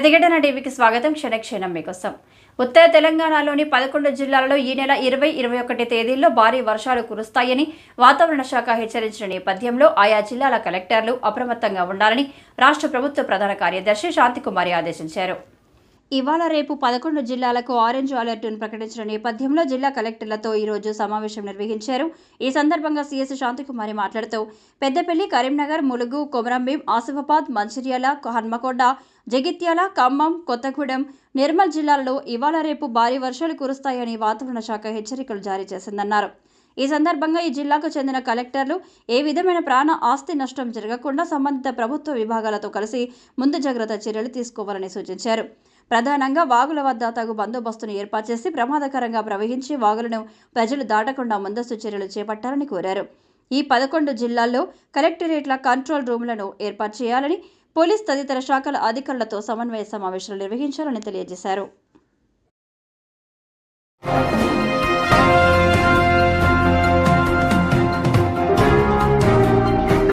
ప్రతిఘటన టీవీకి స్వాగతం. క్షణక్షణం మీకోసం. ఉత్తర తెలంగాణలోని 11 జిల్లాలలో ఈ నెల 20, 21 తేదీల్లో భారీ వర్షాలు కురుస్తాయని వాతావరణ శాఖ హెచ్చరించిన నేపథ్యంలో ఆయా జిల్లాల కలెక్టర్లు అప్రమత్తంగా ఉండాలని రాష్ట్ర ప్రభుత్వ ప్రధాన కార్యదర్శి శాంతికుమారి ఆదేశించారు. ఇవాళ రేపు 11 జిల్లాలకు ఆరెంజ్ అలర్ట్ను ప్రకటించిన నేపథ్యంలో జిల్లా కలెక్టర్లతో ఈరోజు సమావేశం నిర్వహించారు. ఈ సందర్భంగా సీఎస్ శాంతికుమారి మాట్లాడుతూ పెద్దపల్లి, కరీంనగర్, ములుగు, కొమరంభీం, ఆసిఫాబాద్, మంచిర్యాల, హన్మకొండ, జగిత్యాల, ఖమ్మం, కొత్తగూడెం, నిర్మల్ జిల్లాలలో ఇవాళ రేపు భారీ వర్షాలు కురుస్తాయని వాతావరణ శాఖ హెచ్చరికలు జారీ చేసిందన్నారు. ఈ సందర్భంగా ఈ జిల్లాకు చెందిన కలెక్టర్లు ఏ విధమైన ప్రాణ ఆస్తి నష్టం జరగకుండా సంబంధిత ప్రభుత్వ విభాగాలతో కలిసి ముందు జాగ్రత్త చర్యలు తీసుకోవాలని సూచించారు. ప్రధానంగా వాగుల వద్ద తగు బందోబస్తును ఏర్పాటు చేసి ప్రమాదకరంగా ప్రవహించే వాగులను ప్రజలు దాటకుండా ముందస్తు చర్యలు చేపట్టాలని కోరారు. ఈ 11 జిల్లాల్లో కలెక్టరేట్ల కంట్రోల్ రూమ్లను ఏర్పాటు చేయాలని, పోలీస్ తదితర శాఖల అధికారులతో సమన్వయ సమావేశాలు నిర్వహించాలని తెలియజేశారు.